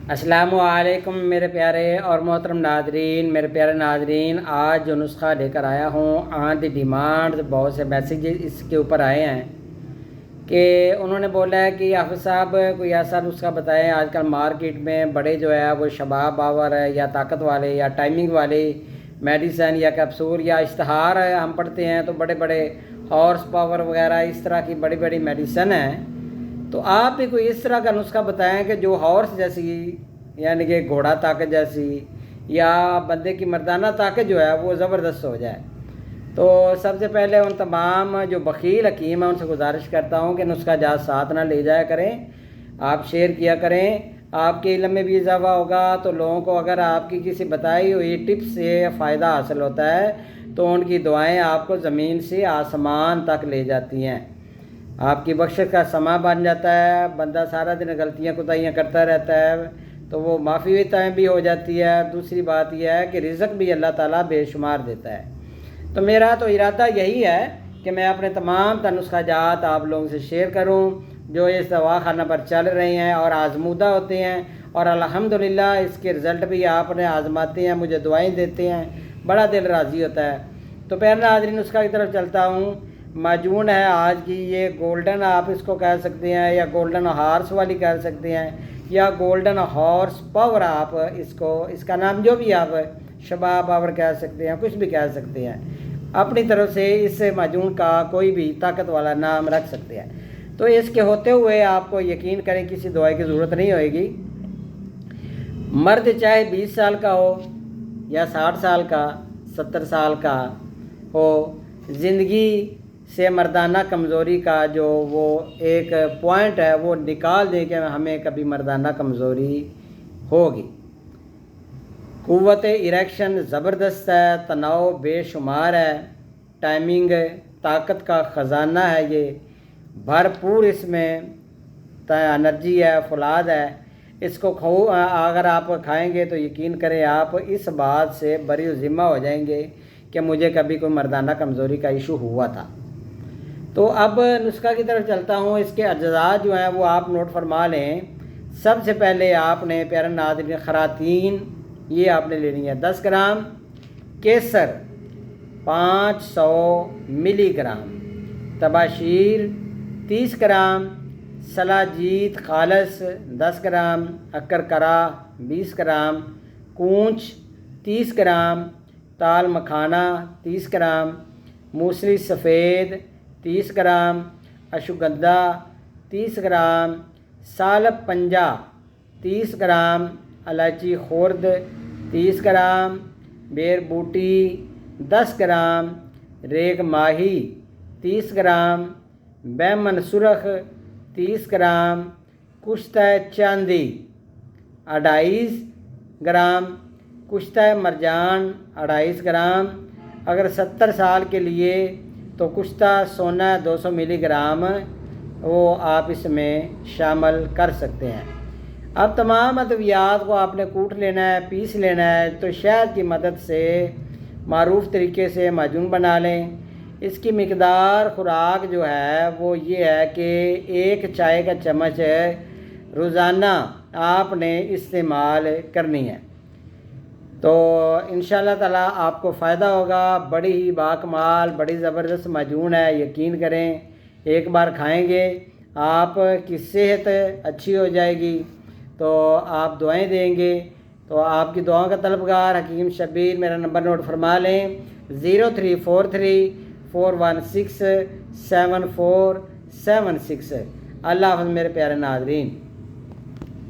अस्सलामु अलैकुम मेरे प्यारे और मोहतरम नाजरीन। मेरे प्यारे नाजरीन, आज जो नुस्खा लेकर आया हूँ ऑन द डिमांड, बहुत से मैसेजेस इसके ऊपर आए हैं कि उन्होंने बोला है कि हाफिज़ साहब कोई ऐसा नुस्खा बताएं। आजकल मार्केट में बड़े जो है वो शबाब पावर है या ताकत वाले या टाइमिंग वाले मेडिसन या कैप्सूल या इश्तहार है, हम पढ़ते हैं तो बड़े बड़े हॉर्स पावर वगैरह इस तरह की बड़ी बड़ी मेडिसन हैं। तो आप भी कोई इस तरह का नुस्खा बताएं कि जो हॉर्स जैसी यानी कि घोड़ा ताकत जैसी या बंदे की मर्दाना ताकत जो है वो ज़बरदस्त हो जाए। तो सबसे पहले उन तमाम जो बखील हकीम हैं उनसे गुजारिश करता हूँ कि नुस्खा जात साथ ना ले जाया करें, आप शेयर किया करें, आपके इल्म में भी इजाफा होगा। तो लोगों को अगर आपकी किसी बताई हुई टिप्स से फ़ायदा हासिल होता है तो उनकी दुआएं आपको ज़मीन से आसमान तक ले जाती हैं, आपकी बख्शिश का समा बन जाता है। बंदा सारा दिन गलतियाँ कोताहियाँ करता रहता है तो वो माफ़ी भी हो जाती है। दूसरी बात यह है कि रिज़्क भी अल्लाह ताला बेशुमार देता है। तो मेरा तो इरादा यही है कि मैं अपने तमाम नुस्खा जात आप लोगों से शेयर करूं जो इस दवाखाना पर चल रहे हैं और आजमूदा होते हैं, और अल्हम्दुलिल्लाह इसके रिज़ल्ट भी आपने आजमाते हैं, मुझे दुआएं देते हैं, बड़ा दिल राज़ी होता है। तो प्यारे नाज़रीन, नुस्खा की तरफ चलता हूँ। माजून है आज की, ये गोल्डन आप इसको कह सकते हैं या गोल्डन हॉर्स वाली कह सकते हैं या गोल्डन हॉर्स पावर आप इसका नाम जो भी आप शबाब पावर कह सकते हैं, कुछ भी कह सकते हैं, अपनी तरफ से इस माजून का कोई भी ताकत वाला नाम रख सकते हैं। तो इसके होते हुए आपको यकीन करें किसी दवाई की ज़रूरत नहीं होएगी। मर्द चाहे 20 साल का हो या 60 साल का 70 साल का हो, ज़िंदगी से मर्दाना कमज़ोरी का जो वो एक पॉइंट है वो निकाल दें कि हमें कभी मर्दाना कमज़ोरी होगी। क़ुव्वत इरेक्शन ज़बरदस्त है, तनाव बेशुमार है, टाइमिंग ताकत का ख़जाना है, ये भरपूर इसमें एनर्जी है, फौलाद है। इसको अगर आप खाएंगे तो यकीन करें आप इस बात से बरी ज़िम्मा हो जाएंगे कि मुझे कभी कोई मर्दाना कमज़ोरी का इशू हुआ था। तो अब नुस्खा की तरफ चलता हूँ। इसके अज्जा जो हैं वो आप नोट फरमा लें। सबसे पहले आपने प्यारे नाज़रीन खरातीन ये आपने लेनी है 10 ग्राम, केसर 500 मिलीग्राम, तबाशीर 30 ग्राम, सलाजीत खालस 10 ग्राम, अक्करकरा 20 ग्राम, कूंच 30 ग्राम, ताल मखाना 30 ग्राम, मूसली सफ़ेद 30 ग्राम, अश्वगंधा 30 ग्राम, सालब पंजा 30 ग्राम, इलायची खुर्द 30 ग्राम, बेर बूटी 10 ग्राम, रेग माही 30 ग्राम, बैमन सुरख 30 ग्राम, कुश्ता चांदी 2.5 ग्राम, कुश्ता मरजान 2.5 ग्राम। अगर 70 साल के लिए तो कुश्ता सोना 200 मिलीग्राम वो आप इसमें शामिल कर सकते हैं। अब तमाम अद्वियात को आपने कूट लेना है, पीस लेना है। तो शहद की मदद से मारूफ तरीके से माजून बना लें। इसकी मिकदार खुराक जो है वो ये है कि 1 चाय का चम्मच रोज़ाना आपने इस्तेमाल करनी है। तो इंशाअल्लाह ताला आपको फ़ायदा होगा। बड़ी ही बाकमाल बड़ी ज़बरदस्त माजून है, यकीन करें एक बार खाएंगे आपकी सेहत अच्छी हो जाएगी। तो आप दुआएं देंगे तो आपकी दुआओं का तलबगार हकीम शबीर। मेरा नंबर नोट फरमा लें 034341674746। अल्लाह हाफ़िज़ मेरे प्यारे नाज़रीन।